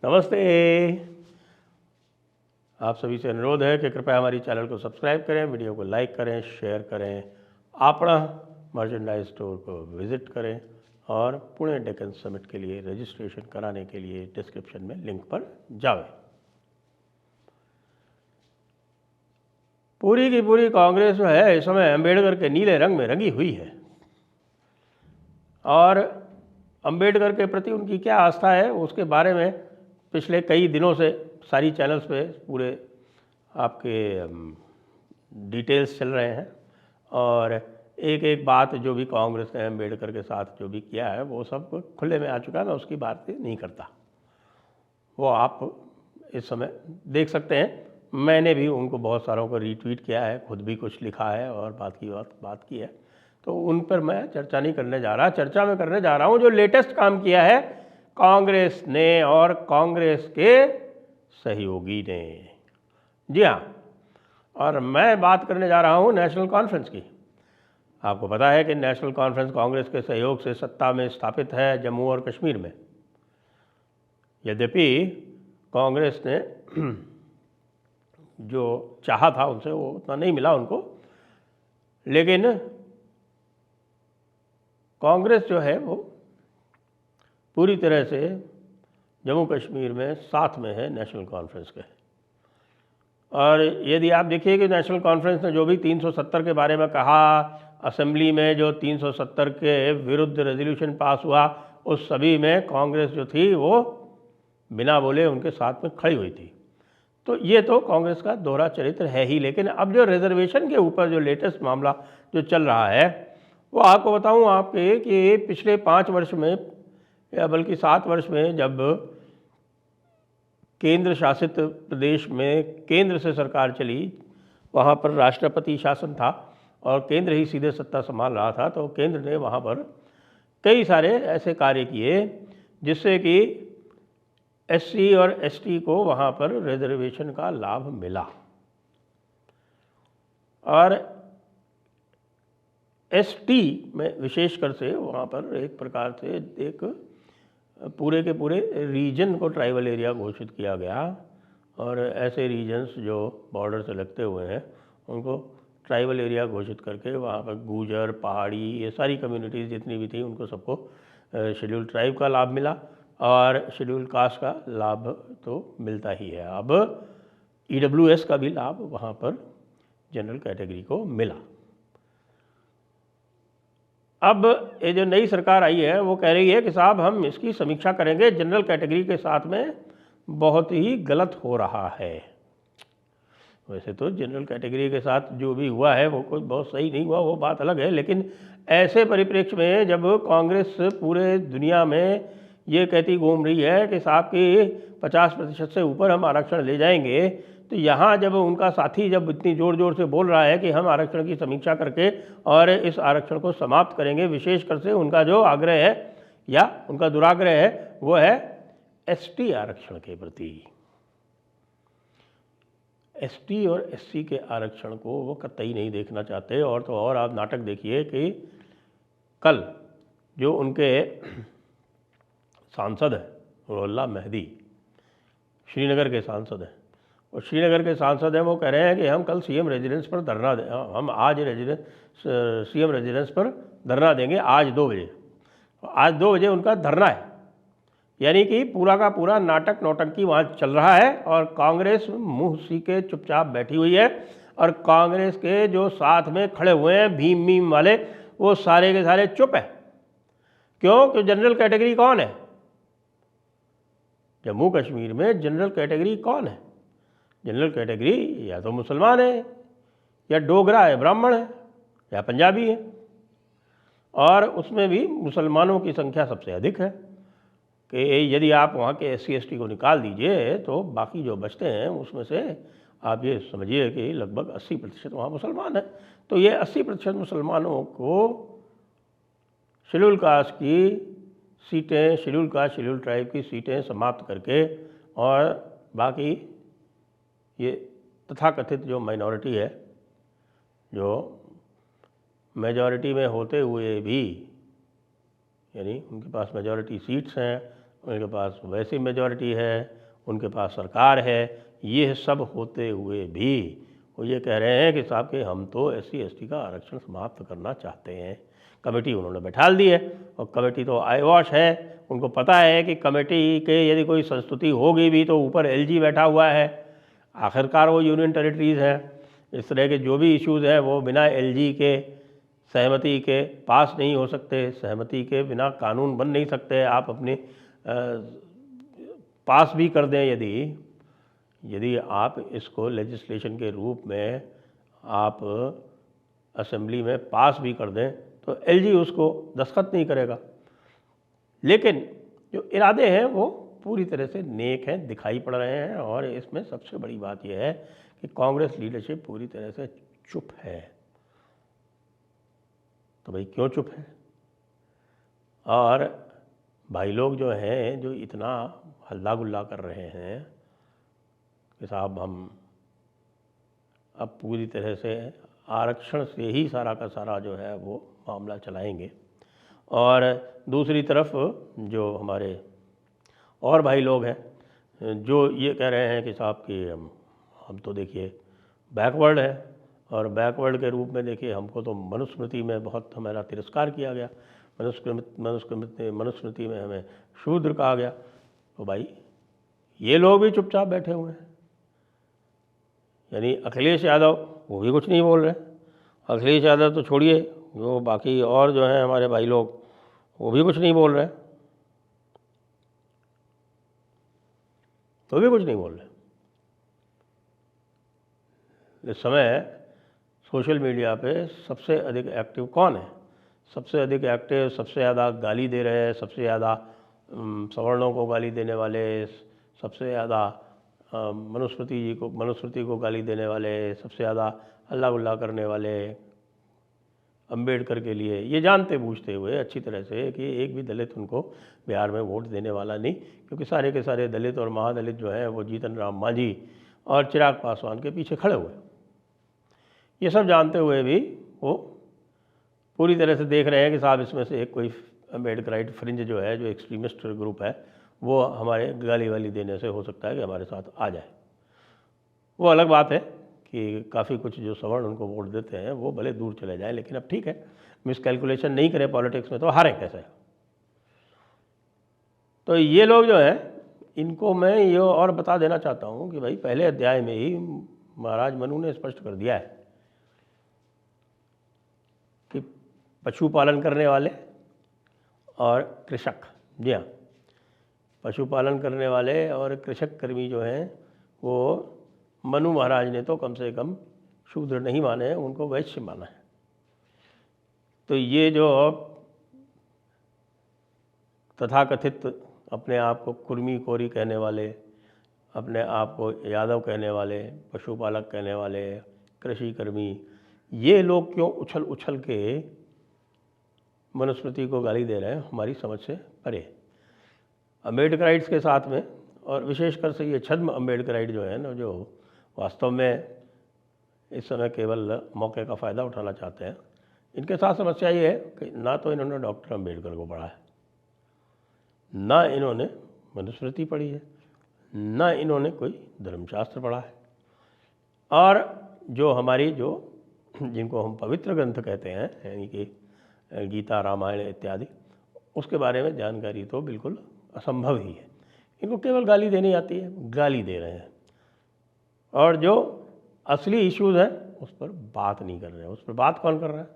नमस्ते। आप सभी से अनुरोध है कि कृपया हमारी चैनल को सब्सक्राइब करें, वीडियो को लाइक करें, शेयर करें, अपना मर्चेंडाइज स्टोर को विजिट करें और पुणे डेक्कन समिट के लिए रजिस्ट्रेशन कराने के लिए डिस्क्रिप्शन में लिंक पर जाएं। पूरी की पूरी कांग्रेस जो है इस समय अम्बेडकर के नीले रंग में रंगी हुई है और अम्बेडकर के प्रति उनकी क्या आस्था है उसके बारे में पिछले कई दिनों से सारी चैनल्स पे पूरे आपके डिटेल्स चल रहे हैं और एक एक बात जो भी कांग्रेस ने अम्बेडकर के साथ जो भी किया है वो सब खुले में आ चुका है। मैं उसकी बात नहीं करता, वो आप इस समय देख सकते हैं। मैंने भी उनको बहुत सारों को रीट्वीट किया है, खुद भी कुछ लिखा है और बात की है, तो उन पर मैं चर्चा नहीं करने जा रहा। चर्चा मैं करने जा रहा हूँ जो लेटेस्ट काम किया है कांग्रेस ने और कांग्रेस के सहयोगी ने। जी हाँ, और मैं बात करने जा रहा हूँ नेशनल कॉन्फ्रेंस की। आपको पता है कि नेशनल कॉन्फ्रेंस कांग्रेस के सहयोग से सत्ता में स्थापित है जम्मू और कश्मीर में। यद्यपि कांग्रेस ने जो चाहा था उनसे वो उतना नहीं मिला उनको, लेकिन कांग्रेस जो है वो पूरी तरह से जम्मू कश्मीर में साथ में है नेशनल कॉन्फ्रेंस के। और यदि आप देखिए कि नेशनल कॉन्फ्रेंस ने जो भी 370 के बारे में कहा, असेंबली में जो 370 के विरुद्ध रेजोल्यूशन पास हुआ, उस सभी में कांग्रेस जो थी वो बिना बोले उनके साथ में खड़ी हुई थी। तो ये तो कांग्रेस का दोहरा चरित्र है ही। लेकिन अब जो रिजर्वेशन के ऊपर जो लेटेस्ट मामला जो चल रहा है वो आपको बताऊं आपके कि पिछले 5 वर्ष में या बल्कि 7 वर्ष में जब केंद्र शासित प्रदेश में केंद्र से सरकार चली, वहाँ पर राष्ट्रपति शासन था और केंद्र ही सीधे सत्ता संभाल रहा था, तो केंद्र ने वहाँ पर कई सारे ऐसे कार्य किए जिससे कि एससी और एसटी को वहाँ पर रिजर्वेशन का लाभ मिला। और एसटी में विशेषकर से वहाँ पर एक प्रकार से एक पूरे के पूरे रीजन को ट्राइबल एरिया घोषित किया गया और ऐसे रीजन्स जो बॉर्डर से लगते हुए हैं उनको ट्राइबल एरिया घोषित करके वहाँ पर गुजर, पहाड़ी, ये सारी कम्युनिटीज़ जितनी भी थी उनको सबको शेड्यूल ट्राइब का लाभ मिला और शेड्यूल कास्ट का लाभ तो मिलता ही है। अब ईडब्ल्यूएस का भी लाभ वहाँ पर जनरल कैटेगरी को मिला। अब ये जो नई सरकार आई है वो कह रही है कि साहब हम इसकी समीक्षा करेंगे, जनरल कैटेगरी के साथ में बहुत ही गलत हो रहा है। वैसे तो जनरल कैटेगरी के साथ जो भी हुआ है वो कोई बहुत सही नहीं हुआ, वो बात अलग है, लेकिन ऐसे परिप्रेक्ष्य में जब कांग्रेस पूरे दुनिया में ये कहती घूम रही है कि साहब कि 50% से ऊपर हम आरक्षण ले जाएंगे, तो यहाँ जब उनका साथी जब इतनी ज़ोर ज़ोर से बोल रहा है कि हम आरक्षण की समीक्षा करके और इस आरक्षण को समाप्त करेंगे, विशेषकर से उनका जो आग्रह है या उनका दुराग्रह है वो है एसटी आरक्षण के प्रति। एसटी और एससी के आरक्षण को वो कतई नहीं देखना चाहते। और तो और आप नाटक देखिए कि कल जो उनके सांसद हैं रुहुल्लाह मेहदी, श्रीनगर के सांसद हैं, और श्रीनगर के सांसद हैं वो कह रहे हैं कि हम कल सीएम रेजिडेंस पर धरना दें, हम आज सीएम रेजिडेंस पर धरना देंगे आज 2 बजे। आज 2 बजे उनका धरना है, यानी कि पूरा का पूरा नाटक नौटंकी वहाँ चल रहा है और कांग्रेस मुँह सीके चुपचाप बैठी हुई है। और कांग्रेस के जो साथ में खड़े हुए हैं भीम मीम वाले वो सारे के सारे चुप हैं। क्यों? कि जनरल कैटेगरी कौन है जम्मू कश्मीर में? जनरल कैटेगरी कौन है? जनरल कैटेगरी या तो मुसलमान है या डोगरा है, ब्राह्मण है या पंजाबी है, और उसमें भी मुसलमानों की संख्या सबसे अधिक है कि यदि आप वहाँ के एससी एसटी को निकाल दीजिए तो बाकी जो बचते हैं उसमें से आप ये समझिए कि लगभग 80% वहाँ मुसलमान है। तो ये 80% मुसलमानों को शेड्यूल कास्ट की सीटें, शेड्यूल कास्ट शेड्यूल ट्राइब की सीटें समाप्त करके और बाकी ये तथाकथित जो माइनॉरिटी है, जो मेजॉरिटी में होते हुए भी, यानी उनके पास मेजॉरिटी सीट्स हैं उनके पास वैसी मेजॉरिटी है, उनके पास सरकार है। ये सब होते हुए भी वो ये कह रहे हैं कि साहब कि हम तो SC/ST का आरक्षण समाप्त करना चाहते हैं। कमेटी उन्होंने बैठाल दी है और कमेटी तो आईवॉश है। उनको पता है कि कमेटी के यदि कोई संस्तुति होगी भी तो ऊपर LG बैठा हुआ है, आखिरकार वो यूनियन टेरिटरीज़ हैं। इस तरह के जो भी इश्यूज़ हैं वो बिना LG के सहमति के पास नहीं हो सकते। सहमति के बिना कानून बन नहीं सकते। आप अपनी पास भी कर दें, यदि आप इसको लेजिस्लेशन के रूप में आप असेंबली में पास भी कर दें तो LG उसको दस्तखत नहीं करेगा। लेकिन जो इरादे हैं वो पूरी तरह से नेक हैं, दिखाई पड़ रहे हैं। और इसमें सबसे बड़ी बात यह है कि कांग्रेस लीडरशिप पूरी तरह से चुप है। तो भाई क्यों चुप है? और भाई लोग जो हैं, जो इतना हल्ला गुल्ला कर रहे हैं कि साहब हम अब पूरी तरह से आरक्षण से ही सारा का सारा जो है वो मामला चलाएंगे। और दूसरी तरफ जो हमारे और भाई लोग हैं जो ये कह रहे हैं कि साहब कि हम तो देखिए बैकवर्ड है, और बैकवर्ड के रूप में देखिए हमको तो मनुस्मृति में बहुत हमारा तिरस्कार किया गया, मनुस्मृति में हमें शूद्र कहा गया। तो भाई ये लोग भी चुपचाप बैठे हुए हैं। यानी अखिलेश यादव वो भी कुछ नहीं बोल रहे। अखिलेश यादव तो छोड़िए, जो बाकी और जो हैं हमारे भाई लोग वो भी कुछ नहीं बोल रहे, तो भी कुछ नहीं बोल रहे। इस समय सोशल मीडिया पे सबसे अधिक एक्टिव कौन है? सबसे अधिक एक्टिव, सबसे ज़्यादा गाली दे रहे हैं, सबसे ज़्यादा सवर्णों को गाली देने वाले, सबसे ज़्यादा मनुस्मृति को गाली देने वाले, सबसे ज़्यादा हल्ला गुल्ला करने वाले अंबेडकर के लिए, ये जानते बूझते हुए अच्छी तरह से कि एक भी दलित उनको बिहार में वोट देने वाला नहीं, क्योंकि सारे के सारे दलित और महादलित जो हैं वो जीतन राम मांझी और चिराग पासवान के पीछे खड़े हुए। ये सब जानते हुए भी वो पूरी तरह से देख रहे हैं कि साहब इसमें से एक कोई अम्बेडकराइट फ्रिंज जो है, जो एक्सट्रीमिस्ट ग्रुप है, वो हमारे गाली वाली देने से हो सकता है कि हमारे साथ आ जाए। वो अलग बात है कि काफ़ी कुछ जो सवर्ण उनको वोट देते हैं वो भले दूर चले जाए, लेकिन अब ठीक है, मिसकैलकुलेशन नहीं करें पॉलिटिक्स में तो हारे कैसे। तो ये लोग जो हैं इनको मैं ये और बता देना चाहता हूँ कि भाई पहले अध्याय में ही महाराज मनु ने स्पष्ट कर दिया है कि पशुपालन करने वाले और कृषक, जी हाँ, पशुपालन करने वाले और कृषक कर्मी जो हैं वो मनु महाराज ने तो कम से कम शूद्र नहीं माने हैं, उनको वैश्य माना है। तो ये जो तथाकथित अपने आप को कुर्मी कोरी कहने वाले, अपने आप को यादव कहने वाले, पशुपालक कहने वाले, कृषि कर्मी, ये लोग क्यों उछल उछल के मनुस्मृति को गाली दे रहे हैं, हमारी समझ से परे। अम्बेडकराइट्स के साथ में, और विशेषकर से ये छद्म अम्बेडकराइट जो है ना, जो वास्तव में इस समय केवल मौके का फ़ायदा उठाना चाहते हैं, इनके साथ समस्या ये है कि ना तो इन्होंने डॉक्टर अम्बेडकर को पढ़ा है, ना इन्होंने मनुस्मृति पढ़ी है, ना इन्होंने कोई धर्मशास्त्र पढ़ा है। और जो हमारी जिनको हम पवित्र ग्रंथ कहते हैं, यानी कि गीता, रामायण इत्यादि, उसके बारे में जानकारी तो बिल्कुल असंभव ही है। इनको केवल गाली देनी आती है, गाली दे रहे हैं, और जो असली इश्यूज़ हैं उस पर बात नहीं कर रहे हैं। उस पर बात कौन कर रहा है?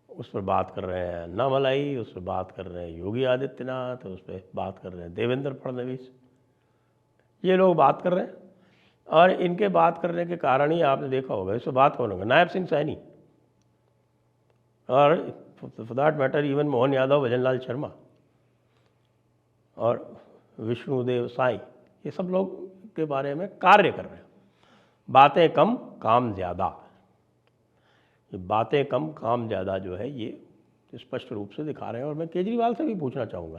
उस पर बात कर रहे हैं अन्नामलाई, उस पर बात कर रहे हैं योगी आदित्यनाथ, उस पर बात कर रहे हैं देवेंद्र फडणवीस। ये लोग बात कर रहे हैं, और इनके बात करने के कारण ही आपने देखा होगा, इस पर बात कौन होगा? नायब सिंह सैनी, और for that matter even Mohan Yadav, Bhajanlal Sharma और विष्णुदेव साई, ये सब लोग के बारे में कार्य कर रहे हैं। बातें कम काम ज़्यादा, ये बातें कम काम ज़्यादा जो है ये स्पष्ट रूप से दिखा रहे हैं। और मैं केजरीवाल से भी पूछना चाहूँगा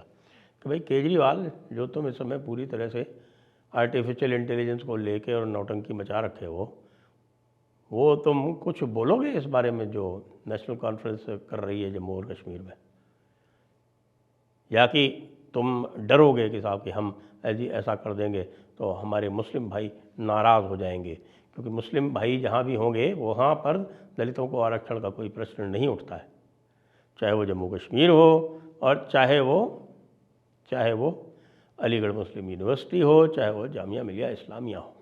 कि भाई केजरीवाल, जो तुम इस समय पूरी तरह से आर्टिफिशियल इंटेलिजेंस को लेके और नौटंकी मचा रखे हो, वो तुम कुछ बोलोगे इस बारे में जो नेशनल कॉन्फ्रेंस कर रही है जम्मू और कश्मीर में, या कि तुम डरोगे कि साहब कि हम जी ऐसा कर देंगे तो हमारे मुस्लिम भाई नाराज़ हो जाएंगे, क्योंकि मुस्लिम भाई जहाँ भी होंगे वहाँ पर दलितों को आरक्षण का कोई प्रश्न नहीं उठता है, चाहे वो जम्मू कश्मीर हो और चाहे वो अलीगढ़ मुस्लिम यूनिवर्सिटी हो, चाहे वो जामिया मिलिया इस्लामिया हो।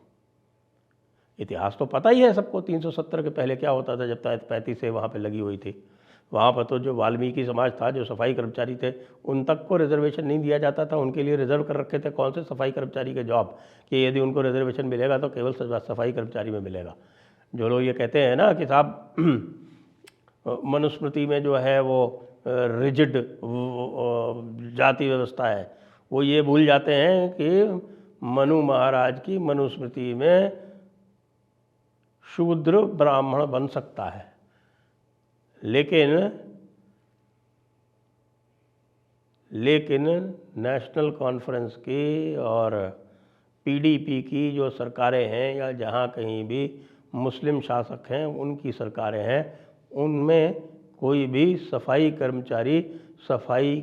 इतिहास तो पता ही है सबको, 370 के पहले क्या होता था जब तहत 35 से वहाँ पे लगी हुई थी। वहाँ पर तो जो वाल्मीकि समाज था, जो सफाई कर्मचारी थे, उन तक को रिजर्वेशन नहीं दिया जाता था। उनके लिए रिजर्व कर रखे थे कौन से सफाई कर्मचारी के जॉब, कि यदि उनको रिजर्वेशन मिलेगा तो केवल सफाई कर्मचारी में मिलेगा। जो लोग ये कहते हैं ना कि साहब मनुस्मृति में जो है वो रिजिड जाति व्यवस्था है, वो ये भूल जाते हैं कि मनु महाराज की मनुस्मृति में शूद्र ब्राह्मण बन सकता है, लेकिन नेशनल कॉन्फ्रेंस की और पीडीपी की जो सरकारें हैं या जहाँ कहीं भी मुस्लिम शासक हैं उनकी सरकारें हैं, उनमें कोई भी सफाई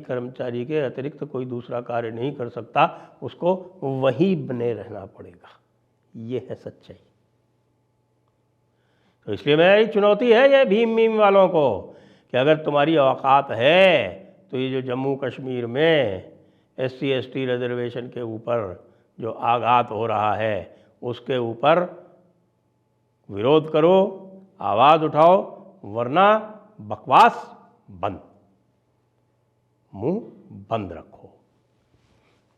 कर्मचारी के अतिरिक्त कोई दूसरा कार्य नहीं कर सकता, उसको वहीं बने रहना पड़ेगा। ये है सच्चाई। तो इसलिए मेरी चुनौती है ये भीम मीम वालों को कि अगर तुम्हारी औकात है तो ये जो जम्मू कश्मीर में SC ST रिजर्वेशन के ऊपर जो आघात हो रहा है उसके ऊपर विरोध करो, आवाज़ उठाओ, वरना बकवास बंद, मुंह बंद रखो।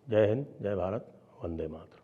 जय हिंद, जय भारत, वंदे मातरम।